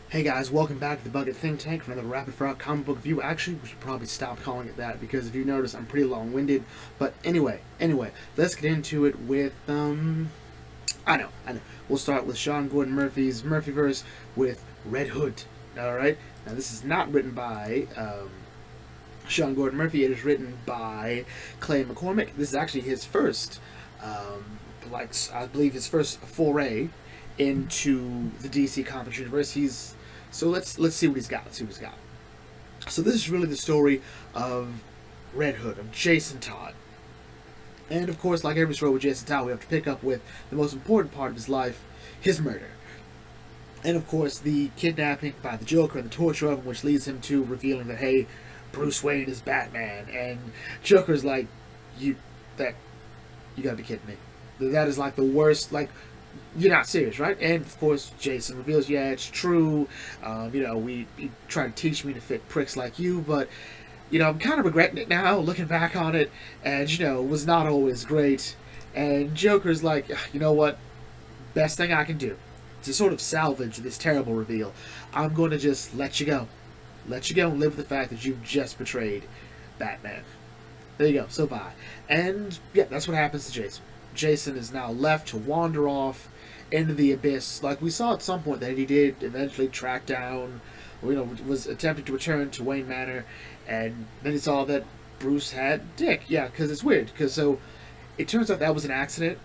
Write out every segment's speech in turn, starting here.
Hey guys, welcome back to the Bucket Think Tank for another rapid fire comic book review. Actually, we should probably stop calling it that because if you notice, I'm pretty long-winded. But anyway, let's get into it with I know. We'll start with Sean Gordon Murphy's Murphyverse with Red Hood. All right. Now this is not written by Sean Gordon Murphy. It is written by Clay McCormick. This is actually his first, I believe, his first foray into the DC Comics universe. Let's see what he's got. So this is really the story of Red Hood, of Jason Todd. And of course, like every story with Jason Todd, we have to pick up with the most important part of his life, his murder. And of course, the kidnapping by the Joker and the torture of him, which leads him to revealing that, hey, Bruce Wayne is Batman. And Joker's like, you gotta be kidding me. That is like the worst, like, you're not serious, right? And of course, Jason reveals, yeah, it's true. He tried to teach me to fit pricks like you, but I'm kind of regretting it now, looking back on it, and it was not always great. And Joker's like, you know what? Best thing I can do to sort of salvage this terrible reveal, I'm going to just let you go and live with the fact that you've just betrayed Batman. There you go. So bye. And yeah, that's what happens to Jason. Jason is now left to wander off into the abyss, like we saw at some point that he did eventually track down, was attempting to return to Wayne Manor, and then he saw that Bruce had Dick. Yeah, because it's weird, so it turns out that was an accident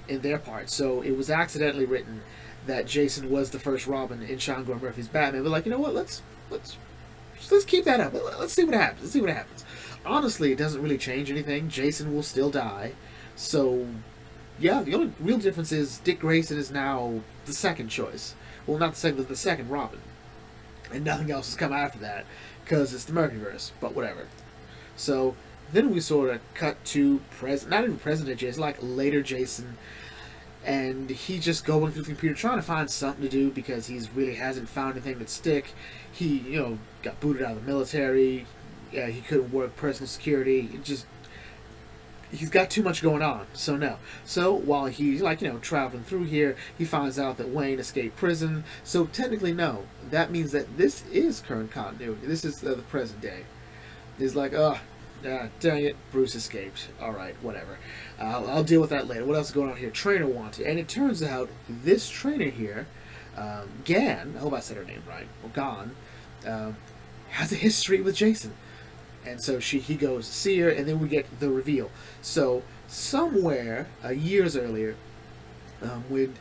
in their part. So it was accidentally written that Jason was the first Robin in Sean Gordon Murphy's Batman. But like, you know what? Let's keep that up. Let's see what happens. Honestly, it doesn't really change anything. Jason will still die. So, yeah, the only real difference is Dick Grayson is now the second choice. Well, not the second, but the second Robin. And nothing else has come after that, because it's the Murphyverse, but whatever. So, then we sort of cut to not even present Jason, like later Jason, and he just going through the computer trying to find something to do because he really hasn't found anything that stick. He, got booted out of the military. Yeah, he couldn't work personal security. He's got too much going on, so no. So while he's traveling through here, he finds out that Wayne escaped prison. So technically, no. That means that this is current continuity. This is the present day. He's like, dang it, Bruce escaped. All right, whatever. I'll deal with that later. What else is going on here? Trainer wanted, and it turns out this trainer here, Gan. I hope I said her name right. Or Gan, has a history with Jason. And so he goes to see her, and then we get the reveal. So somewhere years earlier, when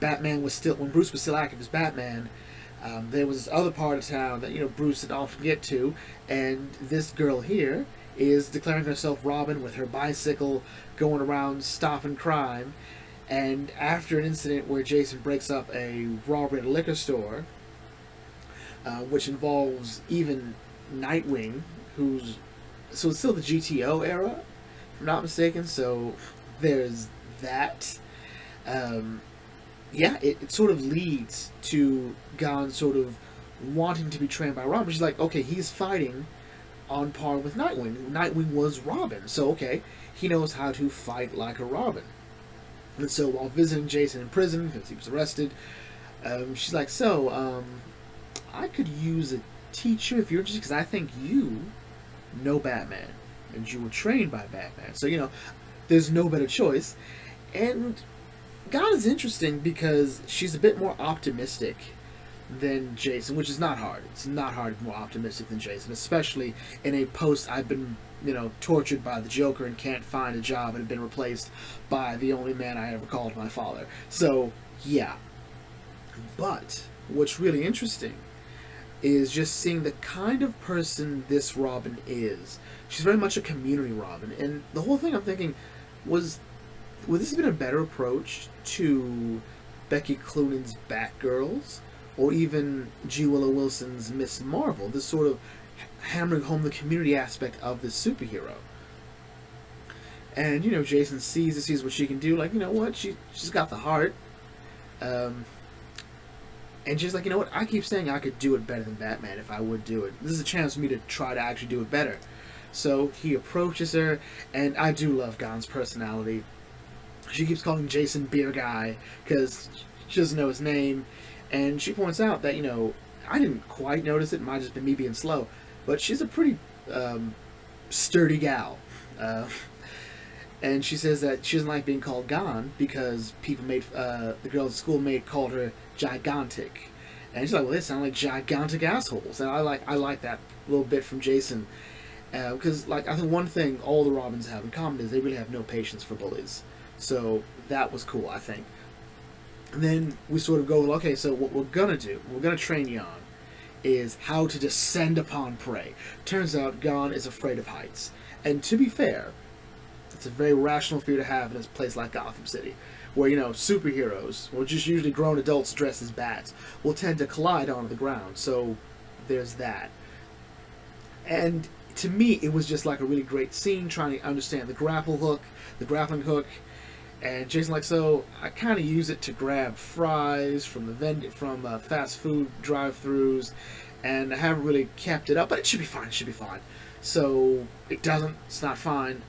Bruce was still active as Batman, there was this other part of town that Bruce would often get to, and this girl here is declaring herself Robin with her bicycle, going around stopping crime. And after an incident where Jason breaks up a robbery at a liquor store, which involves even Nightwing, so it's still the GTO era, if I'm not mistaken. So there's that. It sort of leads to Gon sort of wanting to be trained by Robin. She's like, okay, he's fighting on par with Nightwing. Nightwing was Robin, so okay, he knows how to fight like a Robin. And so while visiting Jason in prison because he was arrested, she's like, I could use a teacher if you're interested, because I think you know Batman and you were trained by Batman, so there's no better choice. And God is interesting because she's a bit more optimistic than Jason, which is not hard. It's not hard to be more optimistic than Jason, especially in a post I've been tortured by the Joker and can't find a job and have been replaced by the only man I ever called my father. So yeah, but what's really interesting is just seeing the kind of person this Robin is. She's very much a community Robin, and the whole thing I'm thinking would this have been a better approach to Becky Cloonan's Batgirls, or even G. Willow Wilson's Miss Marvel, this sort of hammering home the community aspect of this superhero. And Jason sees what she can do, like, what, she's got the heart, and she's like, what, I keep saying I could do it better than Batman if I would do it. This is a chance for me to try to actually do it better. So he approaches her, and I do love Gon's personality. She keeps calling Jason Beer Guy because she doesn't know his name. And she points out that, I didn't quite notice it. It might have just been me being slow. But she's a pretty sturdy gal. And she says that she doesn't like being called Gon because people the girls at school called her gigantic. And she's like, well, they sound like gigantic assholes. And I like that little bit from Jason. Because, I think one thing all the Robins have in common is they really have no patience for bullies. So that was cool, I think. And then we sort of go, okay, so what we're going to do, we're going to train you on, is how to descend upon prey. Turns out Gon is afraid of heights. And to be fair, it's a very rational fear to have in a place like Gotham City, where, superheroes, or just usually grown adults dressed as bats, will tend to collide onto the ground. So there's that. And to me, it was just like a really great scene trying to understand the grappling hook. And Jason's like, so I kind of use it to grab fries from fast food drive-thrus, and I haven't really kept it up, but it should be fine. So it doesn't, it's not fine.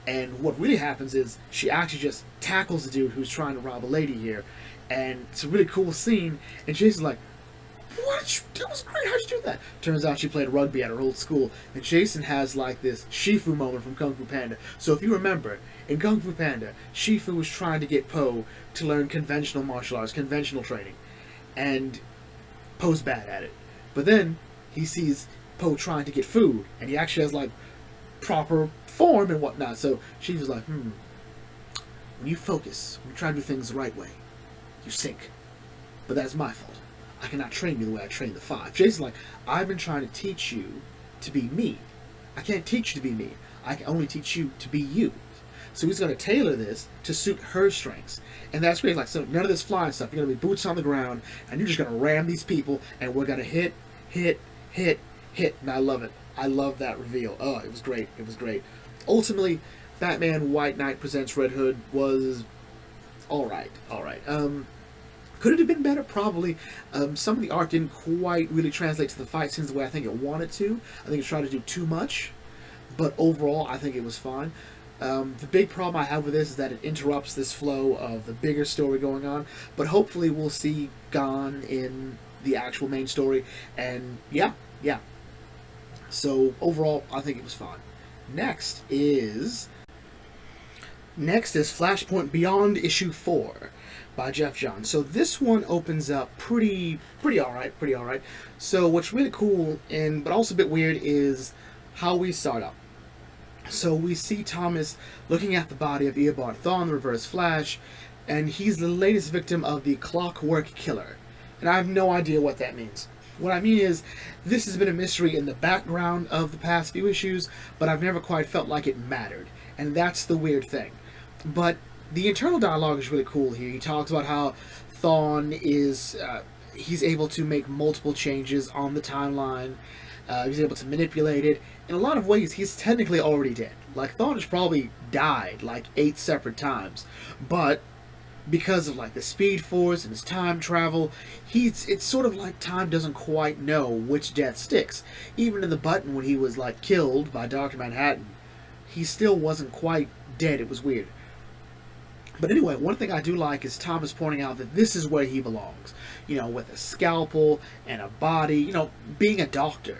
And what really happens is she actually just tackles the dude who's trying to rob a lady here, and it's a really cool scene. And Jason's like, what? That was great. How'd you do that? Turns out she played rugby at her old school. And Jason has this Shifu moment from Kung Fu Panda. So if you remember, in Kung Fu Panda, Shifu was trying to get Po to learn conventional martial arts, conventional training. And Po's bad at it. But then he sees Po trying to get food. And he actually has proper form and whatnot. So Shifu's like, when you focus, when you try to do things the right way, you sink. But that's my fault. I cannot train you the way I train the five. Jason's like, I've been trying to teach you to be me. I can't teach you to be me. I can only teach you to be you. So he's going to tailor this to suit her strengths. And that's great. So none of this flying stuff. You're going to be boots on the ground, and you're just going to ram these people, and we're going to hit. And I love it. I love that reveal. Oh, it was great. Ultimately, Batman White Knight Presents Red Hood was alright. Could it have been better? Probably. Some of the art didn't quite really translate to the fight scenes the way I think it wanted to. I think it tried to do too much. But overall, I think it was fine. The big problem I have with this is that it interrupts this flow of the bigger story going on. But hopefully we'll see Gon in the actual main story. And yeah. So overall, I think it was fine. Next is Flashpoint Beyond issue 4. By Jeff Johns. So this one opens up pretty alright. So what's really cool but also a bit weird is how we start up. So we see Thomas looking at the body of Eobard Thawne, the Reverse Flash, and he's the latest victim of the Clockwork Killer. And I have no idea what that means. What I mean is, this has been a mystery in the background of the past few issues, but I've never quite felt like it mattered. And that's the weird thing. But the internal dialogue is really cool here. He talks about how Thawne is, he's able to make multiple changes on the timeline. He's able to manipulate it. In a lot of ways, he's technically already dead. Thawne has probably died 8 separate times. But because of the Speed Force and his time travel, it's sort of like time doesn't quite know which death sticks. Even in the button when he was killed by Dr. Manhattan, he still wasn't quite dead. It was weird. But anyway, one thing I do like is Thomas pointing out that this is where he belongs. With a scalpel and a body, being a doctor.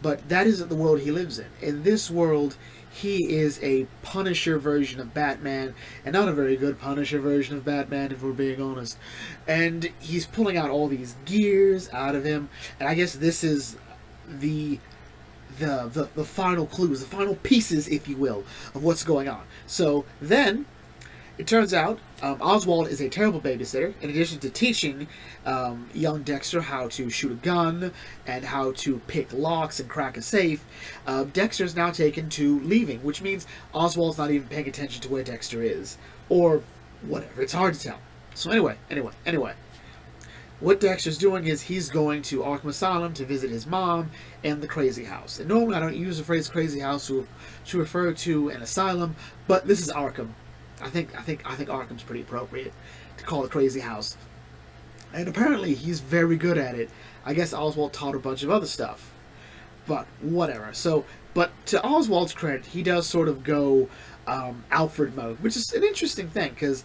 But that isn't the world he lives in. In this world, he is a Punisher version of Batman, and not a very good Punisher version of Batman, if we're being honest. And he's pulling out all these gears out of him, and I guess this is the final clues, the final pieces, if you will, of what's going on. So then it turns out Oswald is a terrible babysitter. In addition to teaching young Dexter how to shoot a gun and how to pick locks and crack a safe, Dexter's now taken to leaving, which means Oswald's not even paying attention to where Dexter is. Or whatever. It's hard to tell. So anyway. What Dexter's doing is he's going to Arkham Asylum to visit his mom and the crazy house. And normally I don't use the phrase crazy house to refer to an asylum, but this is Arkham. I think Arkham's pretty appropriate to call the crazy house. And apparently he's very good at it. I guess Oswald taught her a bunch of other stuff. But whatever. But to Oswald's credit, he does sort of go Alfred mode, which is an interesting thing, because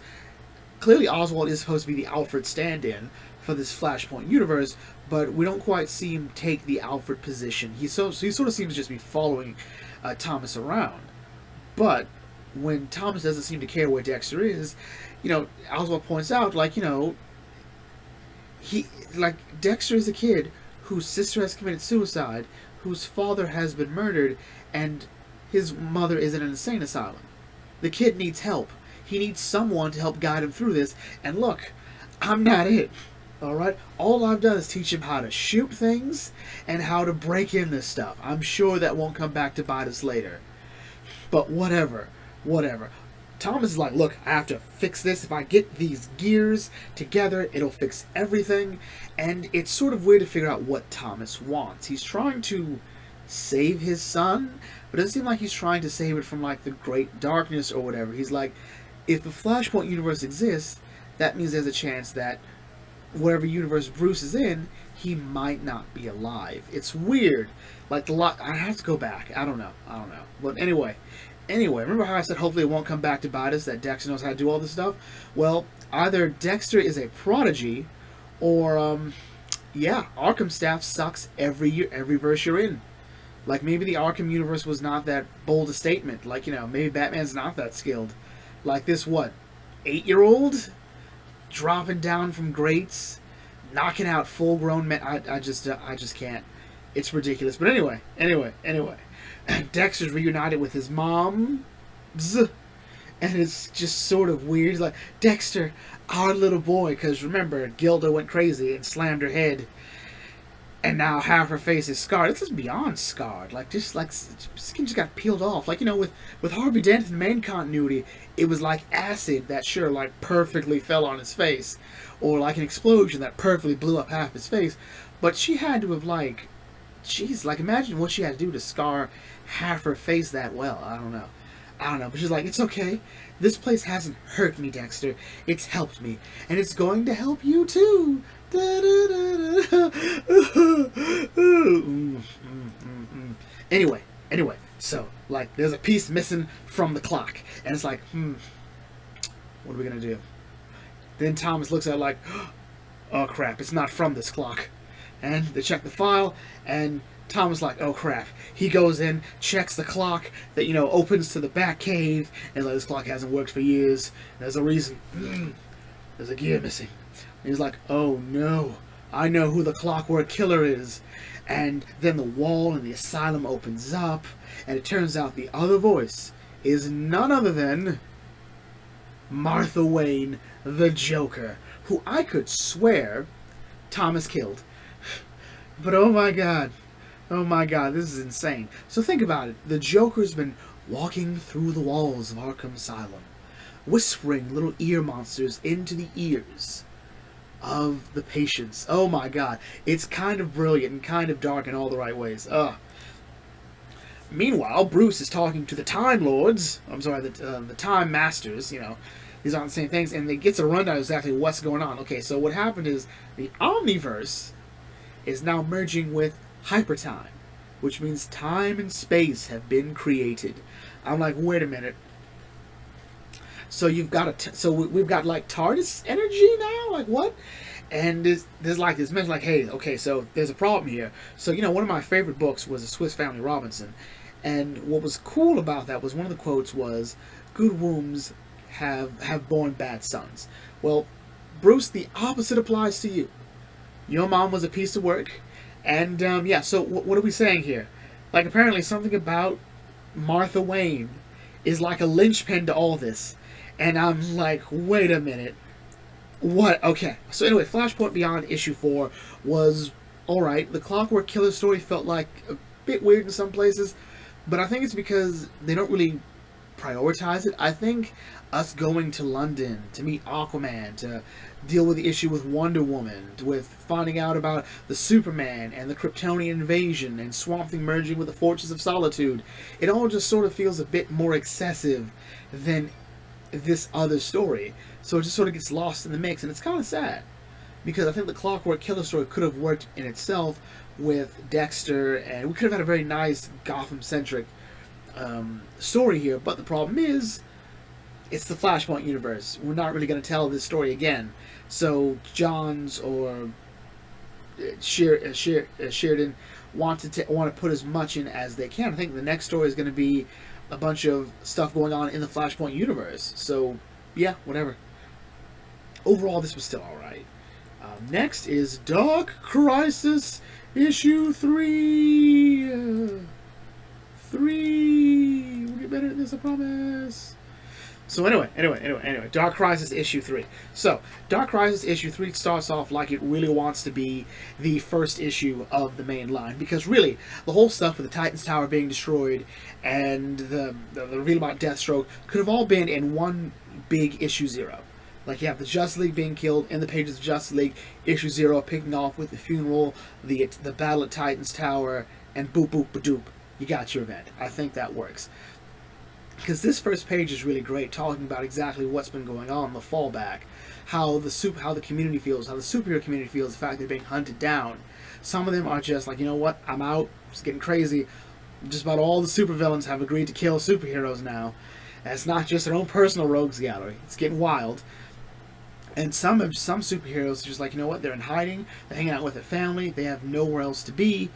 clearly Oswald is supposed to be the Alfred stand-in for this Flashpoint universe, but we don't quite see him take the Alfred position. He sort of seems to just be following Thomas around. But when Thomas doesn't seem to care where Dexter is, Oswald points out, Dexter is a kid whose sister has committed suicide, whose father has been murdered, and his mother is in an insane asylum. The kid needs help. He needs someone to help guide him through this, and look, I'm not it. Alright? All I've done is teach him how to shoot things and how to break in this stuff. I'm sure that won't come back to bite us later. But whatever. Thomas is like, look, I have to fix this. If I get these gears together, it'll fix everything. And it's sort of weird to figure out what Thomas wants. He's trying to save his son, but it doesn't seem like he's trying to save it from, the great darkness or whatever. He's like, if the Flashpoint universe exists, that means there's a chance that whatever universe Bruce is in, he might not be alive. It's weird. I have to go back. I don't know. But anyway, remember how I said hopefully it won't come back to bite us, that Dexter knows how to do all this stuff? Well, either Dexter is a prodigy, or, Arkham staff sucks every verse you're in. Maybe the Arkham universe was not that bold a statement. Maybe Batman's not that skilled. This, 8-year-old? Dropping down from grates, knocking out full-grown men. I just can't. It's ridiculous. But anyway. Dexter's reunited with his mom. And it's just sort of weird. He's like, Dexter, our little boy. Because remember, Gilda went crazy and slammed her head. And now half her face is scarred. It's just beyond scarred. Skin just got peeled off. With Harvey Dent in the main continuity, it was like acid that perfectly fell on his face. Or like an explosion that perfectly blew up half his face. But she had to have imagine what she had to do to scar half her face that well. I don't know. But she's like, it's okay. This place hasn't hurt me, Dexter. It's helped me. And it's going to help you too. Anyway, so there's a piece missing from the clock, and it's like, what are we gonna do? Then Thomas looks at it oh crap, it's not from this clock. And they check the file, and Thomas oh crap. He goes in, checks the clock that opens to the back cave, and this clock hasn't worked for years. There's a reason. There's a gear missing. And he's like, oh no, I know who the Clockwork Killer is. And then the wall in the asylum opens up, and it turns out the other voice is none other than Martha Wayne, the Joker, who I could swear Thomas killed. But oh my god, this is insane. So think about it. The Joker's been walking through the walls of Arkham Asylum, whispering little ear monsters into the ears of the patients. Oh my god. It's kind of brilliant and kind of dark in all the right ways. Meanwhile, Bruce is talking to the Time Lords. The Time Masters, These aren't the same things, and it gets a rundown of exactly what's going on. Okay, so what happened is the Omniverse is now merging with Hypertime, which means time and space have been created. I'm like, wait a minute. So we've got TARDIS energy now? What? And there's this mention hey, okay, so there's a problem here. So, one of my favorite books was The Swiss Family Robinson. And what was cool about that was one of the quotes was, good wombs have born bad sons. Well, Bruce, the opposite applies to you. Your mom was a piece of work. And, so what are we saying here? Apparently something about Martha Wayne is like a linchpin to all this. And I'm like, wait a minute. What? Okay. So anyway, Flashpoint Beyond issue 4 was alright. The Clockwork Killer story felt a bit weird in some places. But I think it's because they don't really prioritize it. I think us going to London to meet Aquaman, to deal with the issue with Wonder Woman, with finding out about the Superman and the Kryptonian invasion and Swamp Thing merging with the Fortress of Solitude, it all just sort of feels a bit more excessive than this other story. So it just sort of gets lost in the mix, and it's kind of sad. Because I think the Clockwork Killer story could have worked in itself with Dexter, and we could have had a very nice Gotham-centric story here. But the problem is, it's the Flashpoint universe. We're not really going to tell this story again. So Johns or Sheridan want to put as much in as they can. I think the next story is going to be a bunch of stuff going on in the Flashpoint universe. So yeah, whatever. Overall, this was still alright. Next is Dark Crisis issue 3. 3. We'll get better at this, I promise. So anyway, Dark Crisis issue 3. So, Dark Crisis issue 3 starts off like it really wants to be the first issue of the main line. Because really, the whole stuff with the Titans Tower being destroyed and the reveal about Deathstroke could have all been in one big issue 0. Like, you have the Justice League being killed in the pages of Justice League, issue 0 picking off with the funeral, the battle at Titans Tower, and boop boop ba-doop. You got your event. I think that works. Because this first page is really great, talking about exactly what's been going on, the fallback, how the community feels, how the superhero community feels, the fact they're being hunted down. Some of them are just like, you know what, I'm out, it's getting crazy. Just about all the supervillains have agreed to kill superheroes now. And it's not just their own personal rogues gallery, it's getting wild. And some superheroes are just like, you know what, they're in hiding, they're hanging out with their family, they have nowhere else to be.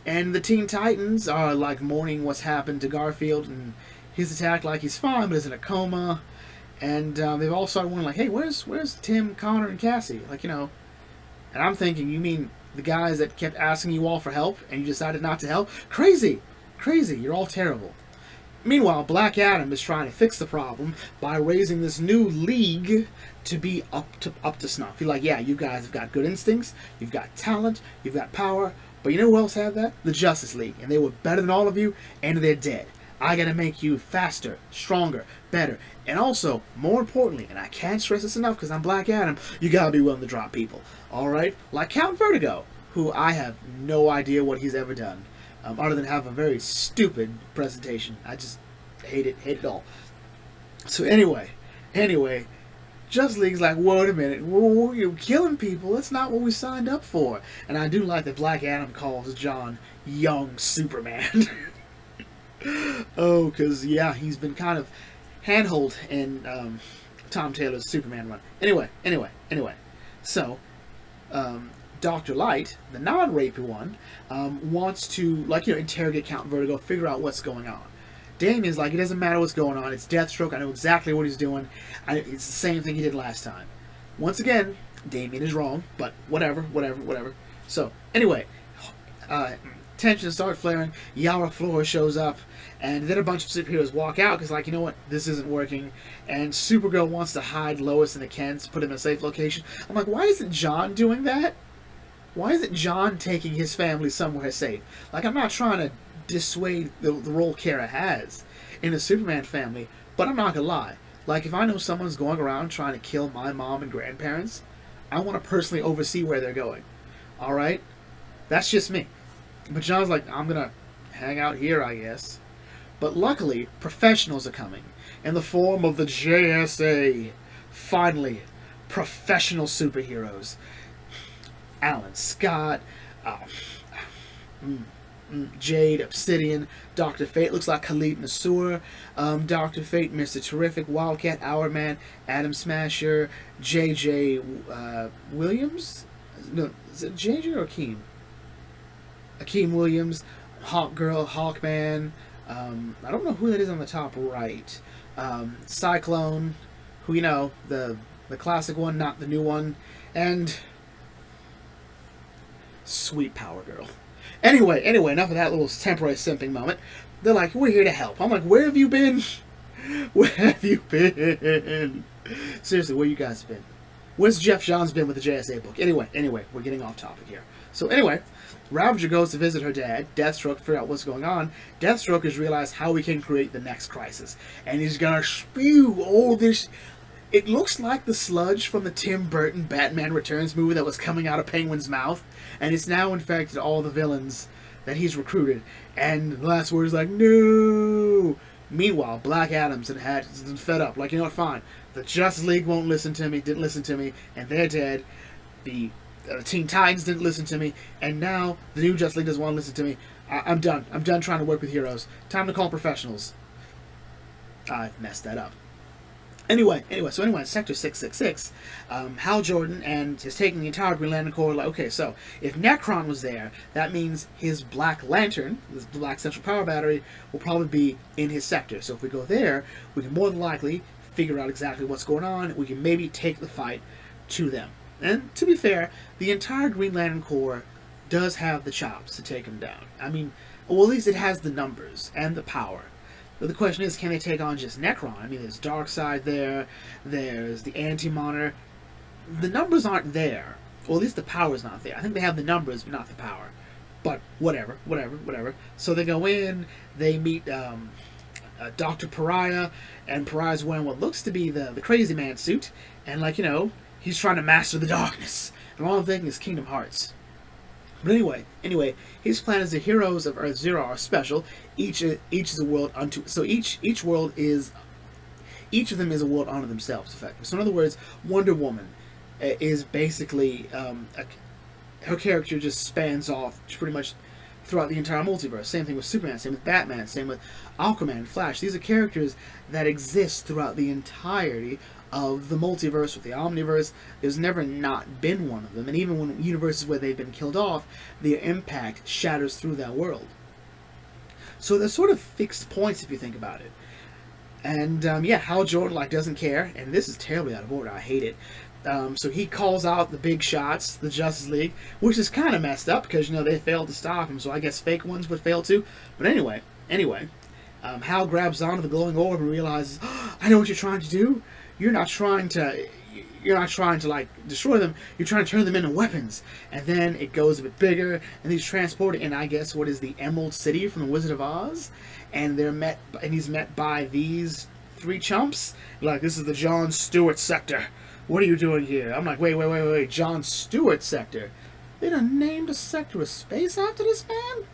And the Teen Titans are like mourning what's happened to Garfield, and he's attacked like he's fine, but is in a coma. And they've all started wondering, like, hey, where's Tim, Connor, and Cassie? Like, you know. And I'm thinking, you mean the guys that kept asking you all for help, and you decided not to help? Crazy! Crazy, you're all terrible. Meanwhile, Black Adam is trying to fix the problem by raising this new league to be up to snuff. He's like, yeah, you guys have got good instincts, you've got talent, you've got power, but you know who else had that? The Justice League. And they were better than all of you, and they're dead. I gotta make you faster, stronger, better. And also, more importantly, and I can't stress this enough because I'm Black Adam, you gotta be willing to drop people. Alright? Like Count Vertigo, who I have no idea what he's ever done. Other than have a very stupid presentation. I just hate it all. So anyway, Justice League's like, wait a minute, you're killing people, that's not what we signed up for. And I do like that Black Adam calls John Young Superman. Oh, because, yeah, he's been kind of handhold in Tom Taylor's Superman run. Anyway. So, Dr. Light, the non-rapey one, wants to, like, you know, interrogate Count Vertigo, figure out what's going on. Damien's like, it doesn't matter what's going on, it's Deathstroke, I know exactly what he's doing, it's the same thing he did last time. Once again, Damien is wrong, but whatever. So, anyway, tensions start flaring, Yara Flora shows up, and then a bunch of superheroes walk out, because, like, you know what, this isn't working, and Supergirl wants to hide Lois and the Kents, put him in a safe location. I'm like, why isn't John doing that? Why isn't John taking his family somewhere safe? Like, I'm not trying to dissuade the role Kara has in the Superman family, but I'm not gonna lie. Like, if I know someone's going around trying to kill my mom and grandparents, I want to personally oversee where they're going. Alright? That's just me. But John's like, I'm gonna hang out here, I guess. But luckily, professionals are coming in the form of the JSA. Finally, professional superheroes. Alan Scott, Jade, Obsidian, Dr. Fate, looks like Khalid Nassour, Dr. Fate, Mr. Terrific, Wildcat, Hourman, Adam Smasher, J.J. Williams? No, is it J.J. or Akeem? Akeem Williams, Hawkgirl, Hawkman, I don't know who that is on the top right, Cyclone, who, you know, the classic one, not the new one, and Sweet Power Girl. Anyway, enough of that little temporary simping moment. They're like, we're here to help. I'm like, where have you been? Where have you been? Seriously, where you guys been? Where's Jeff Johns been with the JSA book? Anyway, we're getting off topic here. So anyway, Ravager goes to visit her dad, Deathstroke, to figure out what's going on. Deathstroke has realized how we can create the next crisis. And he's gonna spew all this. It looks like the sludge from the Tim Burton Batman Returns movie that was coming out of Penguin's mouth, and it's now infected all the villains that he's recruited. And the last word is like, no! Meanwhile, Black Adam's fed up. Like, you know what, fine. The Justice League won't listen to me, didn't listen to me, and they're dead. The Teen Titans didn't listen to me, and now the new Justice League doesn't want to listen to me. I'm done. I'm done trying to work with heroes. Time to call professionals. I've messed that up. Anyway, Sector 666, Hal Jordan and is taking the entire Green Lantern Corps. Like, okay, so if Necron was there, that means his Black Lantern, this Black Central Power Battery, will probably be in his sector. So if we go there, we can more than likely figure out exactly what's going on. We can maybe take the fight to them. And to be fair, the entire Green Lantern Corps does have the chops to take him down. I mean, well, at least it has the numbers and the power. But the question is, can they take on just Necron? I mean, there's Darkseid there, there's the Anti-Monitor. The numbers aren't there. Or at least the power's not there. I think they have the numbers, but not the power. But whatever. So they go in, they meet Dr. Pariah, and Pariah's wearing what looks to be the Crazy Man suit, and like, you know, he's trying to master the darkness. And all I'm thinking is Kingdom Hearts. But anyway, his plan is the heroes of Earth Zero are special. Each is a world unto. So each of them is a world unto themselves, effectively. So in other words, Wonder Woman is basically her character just spans off pretty much throughout the entire multiverse. Same thing with Superman. Same with Batman. Same with Aquaman, Flash. These are characters that exist throughout the entirety of the multiverse or the omniverse. There's never not been one of them, and even when universes where they've been killed off, their impact shatters through that world. So they're sort of fixed points if you think about it. And yeah, Hal Jordan doesn't care, and this is terribly out of order. I hate it. So he calls out the big shots, the Justice League, which is kind of messed up because, you know, they failed to stop him. So I guess fake ones would fail too. But anyway, Hal grabs onto the glowing orb and realizes, oh, I know what you're trying to do. You're not trying to like destroy them. You're trying to turn them into weapons. And then it goes a bit bigger, and he's transported in, I guess, what is the Emerald City from the Wizard of Oz, and he's met by these three chumps. Like, this is the John Stewart sector. What are you doing here? I'm like, wait, John Stewart sector. They done named a sector of space after this man?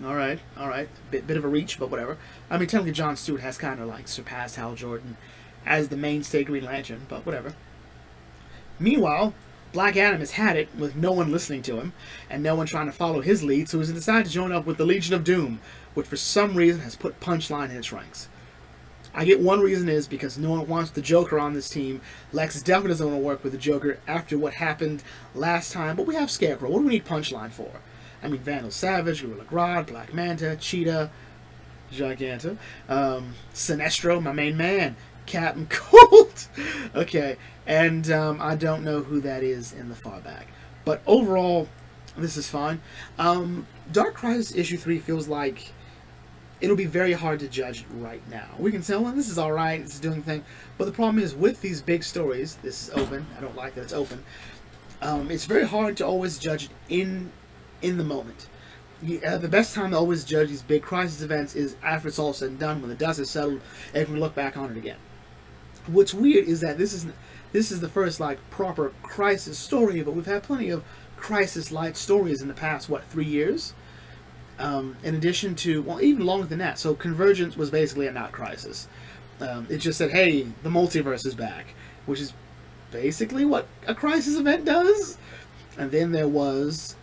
All right. Bit of a reach, but whatever. I mean, technically, John Stewart has kind of like surpassed Hal Jordan as the mainstay Green Lantern, but whatever. Meanwhile, Black Adam has had it with no one listening to him, and no one trying to follow his lead, so he's decided to join up with the Legion of Doom, which for some reason has put Punchline in its ranks. I get one reason is because no one wants the Joker on this team. Lex definitely doesn't want to work with the Joker after what happened last time, but we have Scarecrow. What do we need Punchline for? I mean, Vandal Savage, Gorilla Grodd, Black Manta, Cheetah, Giganta, Sinestro, my main man, Captain Cold. Okay, and I don't know who that is in the far back. But overall, this is fine. Dark Crisis issue 3 feels like it'll be very hard to judge right now. We can say, well, this is alright, it's doing the thing. But the problem is, with these big stories, this is open. I don't like that it's open. It's very hard to always judge it in the moment. The best time to always judge these big crisis events is after it's all said and done, when the dust is settled, and we look back on it again. What's weird is that this is the first like proper crisis story, but we've had plenty of crisis-like stories in the past 3 years. In addition to, well, even longer than that. So Convergence was basically a not crisis. It just said, hey, the multiverse is back, which is basically what a crisis event does. And then there was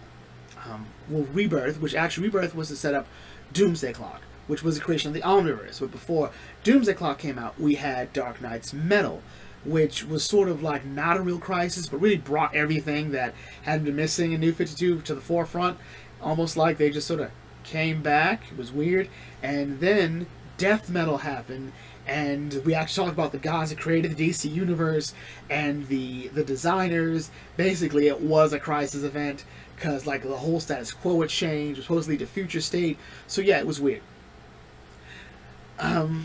Rebirth, which actually Rebirth was to set up Doomsday Clock, which was the creation of the Omniverse. But before Doomsday Clock came out, we had Dark Knight's Metal, which was sort of like not a real crisis, but really brought everything that had been missing in New 52 to the forefront. Almost like they just sort of came back. It was weird. And then Death Metal happened, and we actually talked about the guys that created the DC Universe and the designers. Basically, it was a crisis event, because like the whole status quo had changed. It was supposed to lead to Future State. So yeah, it was weird.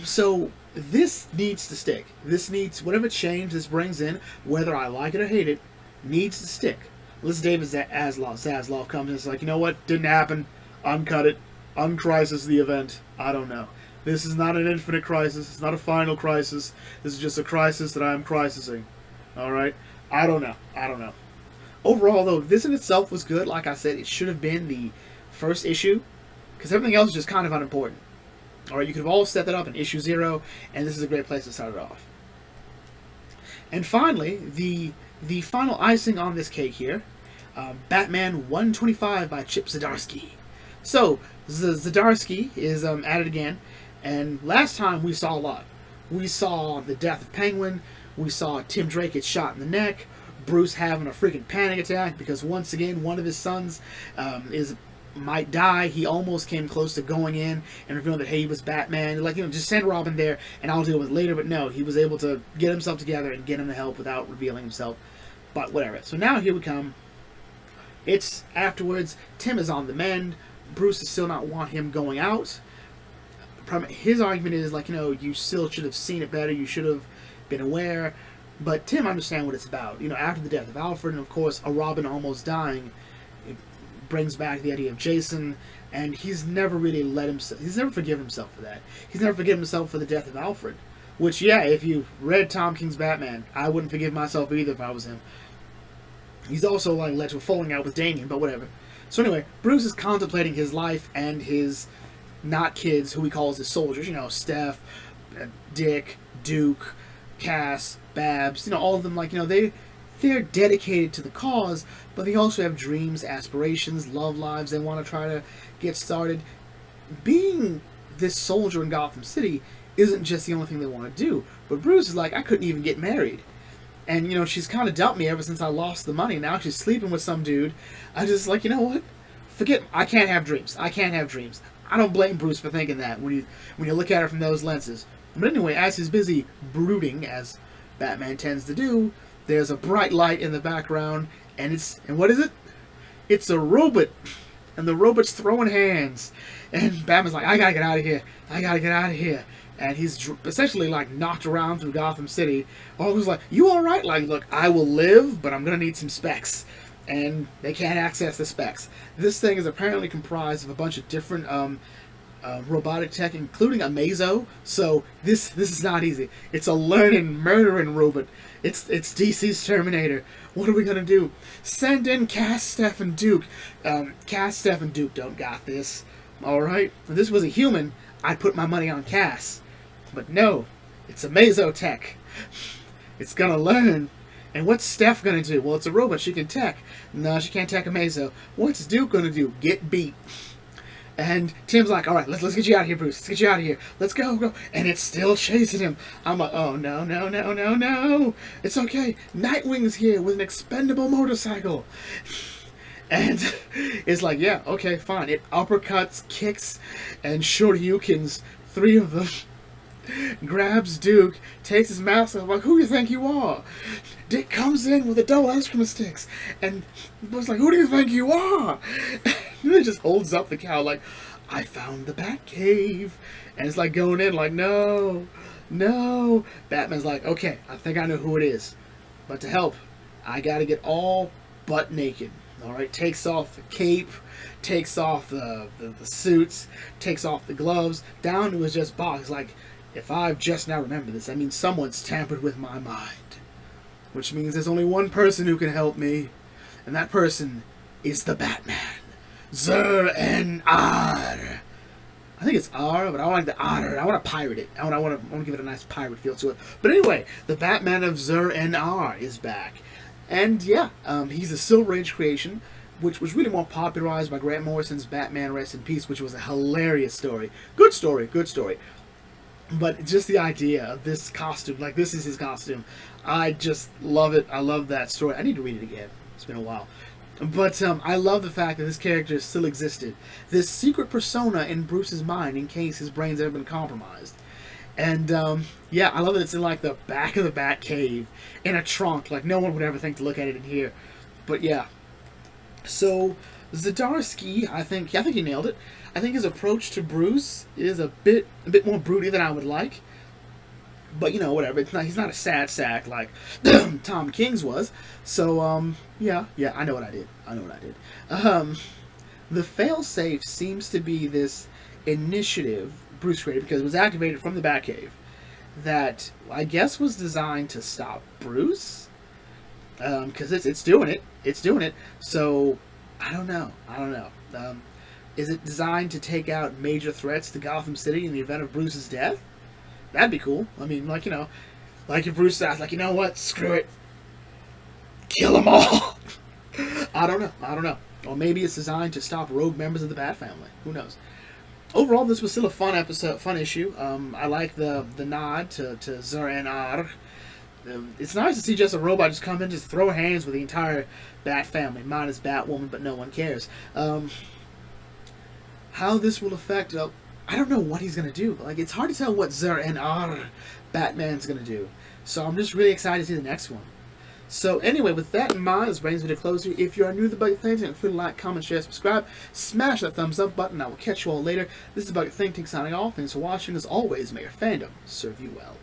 So this needs to stick. This needs, whatever change this brings in, whether I like it or hate it, needs to stick. Unless David Zaslav comes and is like, you know what, didn't happen, uncut it, uncrisis the event. I don't know. This is not an infinite crisis. It's not a final crisis. This is just a crisis that I am crisising. Alright? I don't know. Overall, though, this in itself was good. Like I said, it should have been the first issue, because everything else is just kind of unimportant. Alright, you could have all set that up in issue 0, and this is a great place to start it off. And finally, the final icing on this cake here, Batman 125 by Chip Zdarsky. So, Zdarsky is at it again, and last time we saw a lot. we saw the death of Penguin. We saw Tim Drake get shot in the neck. Bruce having a freaking panic attack because once again one of his sons might die. He almost came close to going in and revealing that, hey, he was Batman. Like, just send Robin there and I'll deal with it later. But no, he was able to get himself together and get him the help without revealing himself. But whatever. So now here we come. It's afterwards. Tim is on the mend. Bruce does still not want him going out. His argument is, like, you still should have seen it better. You should have been aware. But Tim understands what it's about. After the death of Alfred and, of course, a Robin almost dying, it brings back the idea of Jason. And he's never really he's never forgiven himself for that. He's never forgiven himself for the death of Alfred. Which, yeah, if you read Tom King's Batman, I wouldn't forgive myself either if I was him. He's also, like, led to a falling out with Damian, but whatever. So anyway, Bruce is contemplating his life and his not kids, who he calls his soldiers. Steph, Dick, Duke, Cass, Babs. All of them, like, they're dedicated to the cause, but they also have dreams, aspirations, love lives they want to try to get started. Being this soldier in Gotham City isn't just the only thing they want to do. But Bruce is like, I couldn't even get married. And, she's kind of dumped me ever since I lost the money. Now she's sleeping with some dude. I just, like, you know what? I can't have dreams. I can't have dreams. I don't blame Bruce for thinking that when you look at it from those lenses. But anyway, as he's busy brooding, as Batman tends to do, there's a bright light in the background, and what is it? It's a robot. And the robot's throwing hands. And Batman's like, I gotta get out of here. I gotta get out of here. And he's essentially, like, knocked around through Gotham City. Always like, you alright? Like, look, I will live, but I'm going to need some specs. And they can't access the specs. This thing is apparently comprised of a bunch of different robotic tech, including a Mazo. So this is not easy. It's a learning, murdering robot. It's DC's Terminator. What are we going to do? Send in Cass, Steph, and Duke. Cass, Steph, and Duke don't got this. Alright? If this was a human, I'd put my money on Cass. But no, it's a Mazo tech. It's gonna learn. And what's Steph gonna do? Well, it's a robot. She can tech. No, she can't tech a Mazo. What's Duke gonna do? Get beat. And Tim's like, all right, let's get you out of here, Bruce. Let's get you out of here. Let's go. And it's still chasing him. I'm like, oh, no. It's okay. Nightwing's here with an expendable motorcycle. And it's like, yeah, okay, fine. It uppercuts, kicks, and shoryukens, 3 of them. Grabs Duke, takes his mask off, like, who do you think you are? Dick comes in with a double ice cream sticks, and was like, who do you think you are? And he just holds up the cow like, I found the Batcave. And it's like going in like, no. Batman's like, okay, I think I know who it is. But to help, I gotta get all butt naked. Alright, takes off the cape, takes off the suits, takes off the gloves, down to his just box. Like, if I've just now remembered this, that means someone's tampered with my mind. Which means there's only one person who can help me, and that person is the Batman. Zur-En-Arr. I think it's R, but I don't like the R. I want to pirate it. I want to give it a nice pirate feel to it. But anyway, the Batman of Zur-En-Arr is back. And yeah, he's a Silver Age creation, which was really more popularized by Grant Morrison's Batman Rest in Peace, which was a hilarious story. Good story. But just the idea of this costume, like this is his costume, I just love it. I love that story. I need to read it again. It's been a while. But I love the fact that this character still existed. This secret persona in Bruce's mind in case his brain's ever been compromised. And yeah, I love that it's in like the back of the Batcave in a trunk. Like no one would ever think to look at it in here. But yeah. So Zdarsky, I think he nailed it. I think his approach to Bruce is a bit more broody than I would like. But you know, whatever. He's not a sad sack like Tom King's was. So yeah, I know what I did. The Failsafe seems to be this initiative Bruce created because it was activated from the Batcave that I guess was designed to stop Bruce. Because it's doing it. So I don't know. Is it designed to take out major threats to Gotham City in the event of Bruce's death? That'd be cool. I mean, like, you know, like if Bruce dies, like, you know what? Screw it. Kill them all. I don't know. Or maybe it's designed to stop rogue members of the Bat family. Who knows? overall, this was still a fun episode, fun issue. I like the nod to Zur-En-Arrh. It's nice to see just a robot just come in, just throw hands with the entire Bat family, minus Batwoman, but no one cares. How this will affect, I don't know what he's gonna do. Like, it's hard to tell what Zur-En-Arrh Batman's gonna do. So I'm just really excited to see the next one. So anyway, with that in mind, this brings me to close here. If you are new to the Bucket Think Tank, feel free to like, comment, share, subscribe. Smash that thumbs up button. I will catch you all later. This is the Bucket Think Tank signing off. Thanks for watching. As always, may your fandom serve you well.